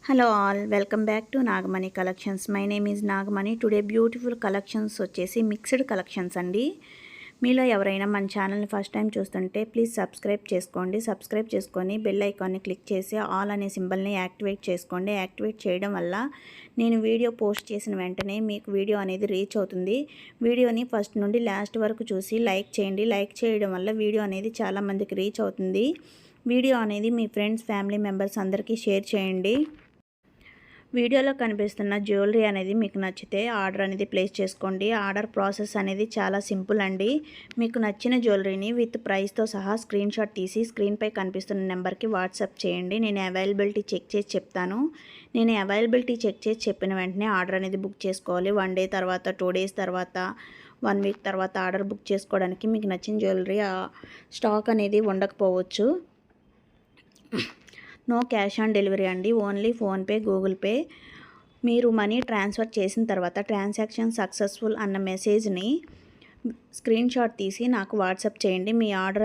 Hello all, welcome back to Nagamani collections. My name is Nagamani. Today beautiful collections వచ్చేసి mixed collections అండి. మీలో ఎవరైనా మన ఛానల్ని ఫస్ట్ టైం చూస్తుంటే ప్లీజ్ సబ్స్క్రైబ్ చేసుకోండి. సబ్స్క్రైబ్ చేసుకొని బెల్ ఐకాన్ని క్లిక్ చేసి ఆల్ అనే సింబల్ని యాక్టివేట్ చేసుకోండి. యాక్టివేట్ చేయడం వల్ల నేను వీడియో పోస్ట్ చేసిన వెంటనే మీకు వీడియో అనేది రీచ్ అవుతుంది. వీడియోని ఫస్ట్ నుండి లాస్ట్ వరకు చూసి లైక్ చేయండి. లైక్ చేయడం వల్ల వీడియో అనేది చాలామందికి రీచ్ అవుతుంది. వీడియో అనేది మీ ఫ్రెండ్స్, ఫ్యామిలీ మెంబర్స్ అందరికీ షేర్ చేయండి. వీడియోలో కనిపిస్తున్న జ్యువెలరీ అనేది మీకు నచ్చితే ఆర్డర్ అనేది ప్లేస్ చేసుకోండి. ఆర్డర్ ప్రాసెస్ అనేది చాలా సింపుల్ అండి. మీకు నచ్చిన జ్యువెలరీని విత్ ప్రైస్తో సహా స్క్రీన్ షాట్ తీసి స్క్రీన్పై కనిపిస్తున్న నెంబర్కి వాట్సాప్ చేయండి. నేను అవైలబిలిటీ చెక్ చేసి చెప్తాను. నేను అవైలబిలిటీ చెక్ చేసి చెప్పిన వెంటనే ఆర్డర్ అనేది బుక్ చేసుకోవాలి. 1 డే తర్వాత, 2 డేస్ తర్వాత, 1 వీక్ తర్వాత ఆర్డర్ బుక్ చేసుకోవడానికి మీకు నచ్చిన జ్యువెలరీ స్టాక్ అనేది ఉండకపోవచ్చు. నో క్యాష్ ఆన్ డెలివరీ అండి. Only PhonePe, Google pay. మీరు మనీ ట్రాన్స్ఫర్ చేసిన తర్వాత ట్రాన్సాక్షన్ సక్సెస్ఫుల్ అన్న మెసేజ్ని స్క్రీన్ షాట్ తీసి నాకు వాట్సాప్ చేయండి. మీ ఆర్డర్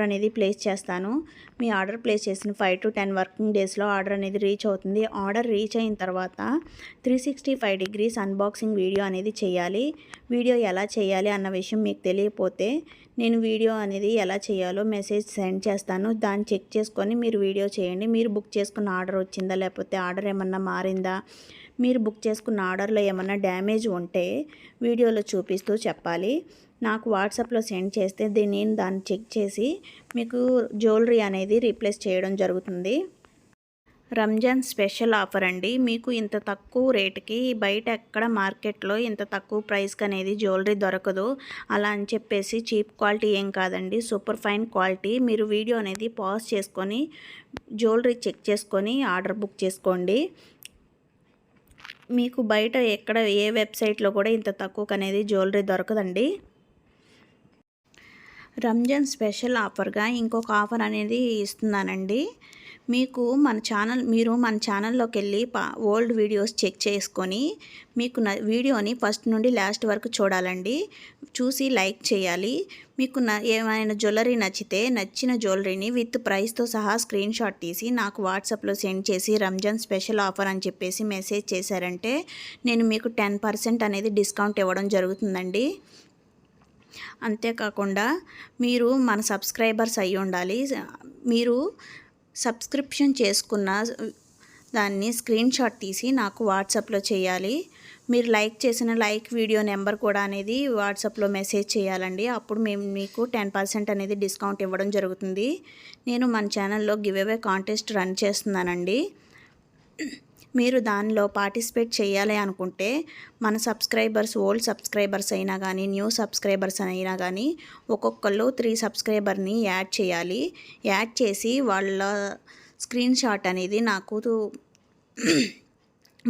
అనేది ప్లేస్ చేస్తాను. మీ ఆర్డర్ ప్లేస్ చేసిన 5 to 10 వర్కింగ్ డేస్లో ఆర్డర్ అనేది రీచ్ అవుతుంది. ఆర్డర్ రీచ్ అయిన తర్వాత 365 degrees అన్బాక్సింగ్ వీడియో అనేది చేయాలి. వీడియో ఎలా చేయాలి అన్న విషయం మీకు తెలియకపోతే నేను వీడియో అనేది ఎలా చేయాలో మెసేజ్ సెండ్ చేస్తాను. దాన్ని చెక్ చేసుకొని మీరు వీడియో చేయండి. మీరు బుక్ చేసుకున్న ఆర్డర్ వచ్చిందా, లేకపోతే ఆర్డర్ ఏమన్నా మారిందా, మీరు బుక్ చేసుకున్న ఆర్డర్లో ఏమన్నా డ్యామేజ్ ఉంటే వీడియోలో చూపిస్తూ చెప్పాలి. నాకు వాట్సాప్లో సెండ్ చేస్తే నేను దాన్ని చెక్ చేసి మీకు జ్యువెలరీ అనేది రీప్లేస్ చేయడం జరుగుతుంది. రంజాన్ స్పెషల్ ఆఫర్ అండి. మీకు ఇంత తక్కువ రేటుకి బయట ఎక్కడ మార్కెట్లో ఇంత తక్కువ ప్రైస్కి అనేది జ్యువెలరీ దొరకదు. అలా అని చెప్పేసి చీప్ క్వాలిటీ ఏం కాదండి, సూపర్ ఫైన్ క్వాలిటీ. మీరు వీడియో అనేది పాజ్ చేసుకొని జ్యువెలరీ చెక్ చేసుకొని ఆర్డర్ బుక్ చేసుకోండి. మీకు బయట ఎక్కడ ఏ వెబ్సైట్లో కూడా ఇంత తక్కువకు అనేది జ్యువెలరీ దొరకదండి. రంజాన్ స్పెషల్ ఆఫర్గా ఇంకొక ఆఫర్ అనేది ఇస్తున్నానండి. మీరు మన ఛానల్లోకి వెళ్ళి ఓల్డ్ వీడియోస్ చెక్ చేసుకొని మీకు వీడియోని ఫస్ట్ నుండి లాస్ట్ వరకు చూడాలండి. చూసి లైక్ చేయాలి. మీకు ఏమైనా జ్యువెలరీ నచ్చిన జ్యువెలరీని విత్ ప్రైస్తో సహా స్క్రీన్ షాట్ తీసి నాకు వాట్సాప్లో సెండ్ చేసి రంజాన్ స్పెషల్ ఆఫర్ అని చెప్పేసి మెసేజ్ చేశారంటే నేను మీకు 10% అనేది డిస్కౌంట్ ఇవ్వడం జరుగుతుందండి. అంతేకాకుండా మీరు మన సబ్స్క్రైబర్స్ అయ్యి ఉండాలి. మీరు సబ్స్క్రిప్షన్ చేసుకున్న దాన్ని స్క్రీన్ షాట్ తీసి నాకు వాట్సాప్లో చేయాలి. మీరు లైక్ చేసిన వీడియో నెంబర్ కూడా అనేది వాట్సాప్లో మెసేజ్ చేయాలండి. అప్పుడు మేము మీకు 10% అనేది డిస్కౌంట్ ఇవ్వడం జరుగుతుంది. నేను మన ఛానల్లో గివ్ అవే కాంటెస్ట్ రన్ చేస్తున్నానండి. మీరు దానిలో పార్టిసిపేట్ చేయాలి అనుకుంటే మన సబ్స్క్రైబర్స్, ఓల్డ్ సబ్స్క్రైబర్స్ అయినా కానీ, న్యూ సబ్స్క్రైబర్స్ అయినా కానీ ఒక్కొక్కళ్ళు 3 సబ్స్క్రైబర్ని యాడ్ చేయాలి. యాడ్ చేసి వాళ్ళ స్క్రీన్ షాట్ అనేది నాకు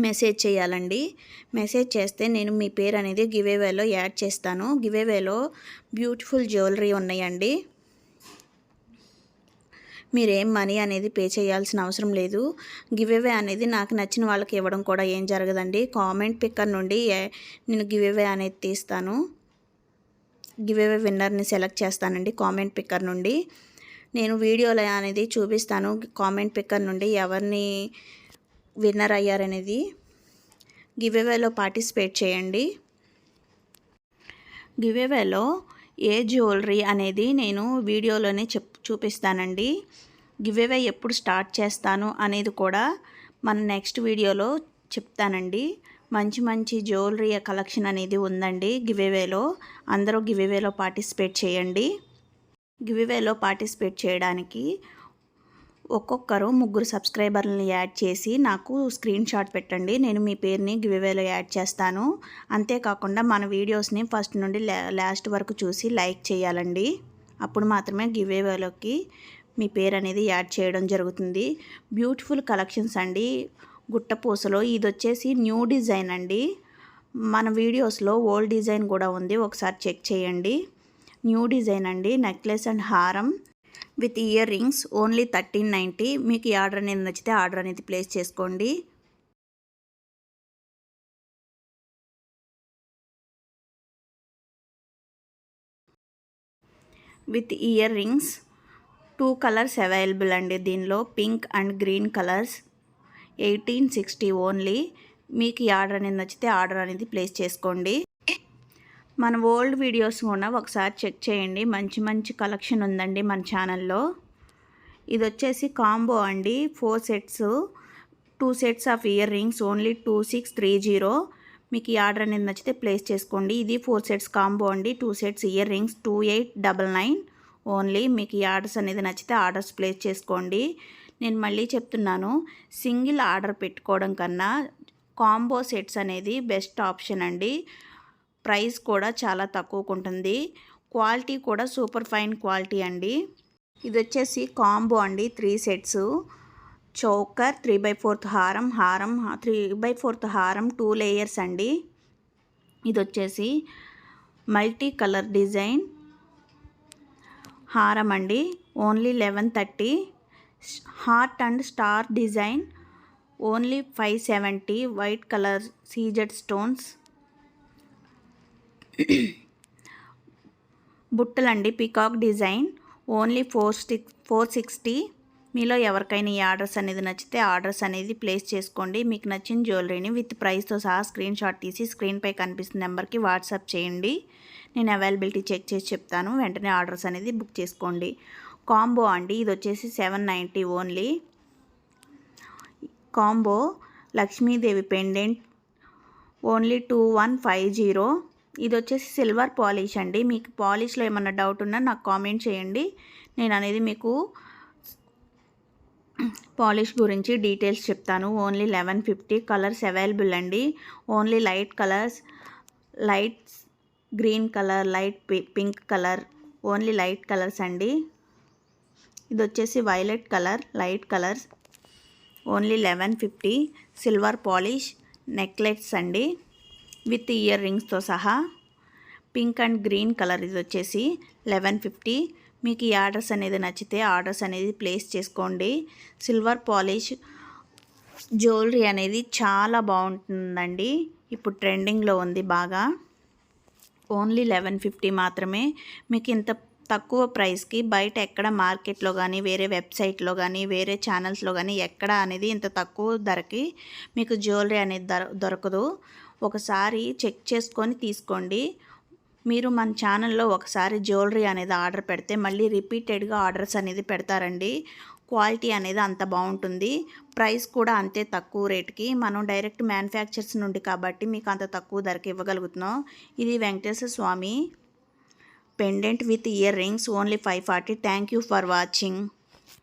మెసేజ్ చేయాలండి. మెసేజ్ చేస్తే నేను మీ పేరు అనేది గివ్ అవేలో యాడ్ చేస్తాను. గివ్ అవేలో బ్యూటిఫుల్ జ్యువెలరీ ఉన్నాయండి. మీరేం మనీ అనేది పే చేయాల్సిన అవసరం లేదు. గివ్ అవే అనేది నాకు నచ్చిన వాళ్ళకి ఇవ్వడం కూడా ఏం జరగదండి. కామెంట్ పిక్కర్ నుండి నేను గివ్ అవే అనేది తీస్తాను. గివ్ అవే విన్నర్ని సెలెక్ట్ చేస్తానండి కామెంట్ పిక్కర్ నుండి. నేను వీడియోలో అనేది చూపిస్తాను కామెంట్ పిక్కర్ నుండి ఎవరిని విన్నర్ అయ్యారనేది. గివ్ అవేలో పార్టిసిపేట్ చేయండి. గివ్ అవేలో ఏ జ్యువెలరీ అనేది నేను వీడియోలోనే చూపిస్తానండి. గివ్ అవే ఎప్పుడు స్టార్ట్ చేస్తాను అనేది కూడా మన నెక్స్ట్ వీడియోలో చెప్తానండి. మంచి జ్యువెలరీ కలెక్షన్ అనేది ఉందండి గివ్ అవేలో. అందరూ గివ్ అవేలో పార్టిసిపేట్ చేయండి. గివ్ అవేలో పార్టిసిపేట్ చేయడానికి ఒక్కొక్కరు 3 సబ్స్క్రైబర్లని యాడ్ చేసి నాకు స్క్రీన్ షాట్ పెట్టండి. నేను మీ పేరుని గివ్ అవేలో యాడ్ చేస్తాను. అంతేకాకుండా మన వీడియోస్ని ఫస్ట్ నుండి లాస్ట్ వరకు చూసి లైక్ చేయాలండి. అప్పుడు మాత్రమే గివ్ అవేలోకి మీ పేరు అనేది యాడ్ చేయడం జరుగుతుంది. బ్యూటిఫుల్ కలెక్షన్స్ అండి. గుట్టపూసలో ఇది వచ్చేసి న్యూ డిజైన్ అండి. మన వీడియోస్లో ఓల్డ్ డిజైన్ కూడా ఉంది, ఒకసారి చెక్ చేయండి. న్యూ డిజైన్ అండి. నెక్లెస్ అండ్ హారం విత్ ఇయర్ రింగ్స్ ఓన్లీ 1390. మీకు ఈ ఆర్డర్ అనేది నచ్చితే ఆర్డర్ అనేది ప్లేస్ చేసుకోండి. With ear rings 2 colours available అండి. దీనిలో pink and green colours. 1860 only. మీకు ఈ ఆర్డర్ అనేది నచ్చితే ఆర్డర్ అనేది ప్లేస్ చేసుకోండి. మన ఓల్డ్ వీడియోస్ కూడా ఒకసారి చెక్ చేయండి. మంచి మంచి కలెక్షన్ ఉందండి మన ఛానల్లో. ఇది వచ్చేసి కాంబో అండి, 4 sets, 2 sets of ear rings only 2630. మీకు ఈ ఆర్డర్ అనేది నచ్చితే ప్లేస్ చేసుకోండి. ఇది 4 సెట్స్ కాంబో అండి, 2 సెట్స్ ఇయర్ రింగ్స్ 2899 ఓన్లీ. మీకు ఈ ఆర్డర్స్ అనేది నచ్చితే ఆర్డర్స్ ప్లేస్ చేసుకోండి. నేను మళ్ళీ చెప్తున్నాను, సింగిల్ ఆర్డర్ పెట్టుకోవడం కన్నా కాంబో సెట్స్ అనేది బెస్ట్ ఆప్షన్ అండి. ప్రైస్ కూడా చాలా తక్కువకు ఉంటుంది, క్వాలిటీ కూడా సూపర్ ఫైన్ క్వాలిటీ అండి. ఇది వచ్చేసి కాంబో అండి, 3 సెట్స్, చోకర్, 3/4 హారం, 3/4 హారం, 2 లేయర్స్ అండి. ఇది వచ్చేసి మల్టీ కలర్ డిజైన్ హారం అండి, only 1130. Heart and star design only 570. White colour CZ stones. బుట్టలండి పికాక్ డిజైన్ ఓన్లీ 460. మీలో ఎవరికైనా ఈ ఆర్డర్స్ అనేది నచ్చితే ఆర్డర్స్ అనేది ప్లేస్ చేసుకోండి. మీకు నచ్చిన జ్యువెలరీని విత్ ప్రైస్తో సహా స్క్రీన్ షాట్ తీసి స్క్రీన్పై కనిపిస్తున్న నెంబర్కి వాట్సాప్ చేయండి. నేను అవైలబిలిటీ చెక్ చేసి చెప్తాను, వెంటనే ఆర్డర్స్ అనేది బుక్ చేసుకోండి. కాంబో అండి, ఇది వచ్చేసి 790 only. Combo Lakshmidevi pendant only 2150. ఇది వచ్చేసి సిల్వర్ పాలిష్ అండి. మీకు పాలిష్లో ఏమన్నా డౌట్ ఉన్నా నాకు కామెంట్ చేయండి, నేను అనేది మీకు పాలిష్ గురించి డీటెయిల్స్ చెప్తాను. ఓన్లీ 1150. కలర్స్ అవైలబుల్ అండి, only light colours, light green colour, light pink colour, only light colours అండి. ఇది వచ్చేసి violet colour, light colours, only 1150. Silver polish necklace అండి విత్ ఇయర్ రింగ్స్తో సహా, పింక్ అండ్ గ్రీన్ కలర్. ఇది వచ్చేసి 1150. మీకు ఈ ఆర్డర్స్ అనేది నచ్చితే ఆర్డర్స్ అనేది ప్లేస్ చేసుకోండి. సిల్వర్ పాలిష్ జ్యువెలరీ అనేది చాలా బాగుంటుందండి, ఇప్పుడు ట్రెండింగ్లో ఉంది బాగా. ఓన్లీ 1150 మాత్రమే. మీకు ఇంత తక్కువ ప్రైస్కి బయట ఎక్కడ మార్కెట్లో కానీ, వేరే వెబ్సైట్లో కానీ, వేరే ఛానల్స్లో కానీ ఎక్కడ అనేది ఇంత తక్కువ ధరకి మీకు జ్యువెలరీ అనేది దొరకదు. ఒకసారి చెక్ చేసుకొని తీసుకోండి. మీరు మన ఛానల్లో ఒకసారి జ్యువెలరీ అనేది ఆర్డర్ పెడితే మళ్ళీ రిపీటెడ్గా ఆర్డర్స్ అనేది పెడతారండి. క్వాలిటీ అనేది అంత బాగుంటుంది, ప్రైస్ కూడా అంతే తక్కువ రేట్కి. మనం డైరెక్ట్ మ్యానుఫ్యాక్చర్స్ నుండి కాబట్టి మీకు అంత తక్కువ ధరకి ఇవ్వగలుగుతున్నాం. ఇది Venkateswara Swamy pendant with earrings only 540. Thank you for watching.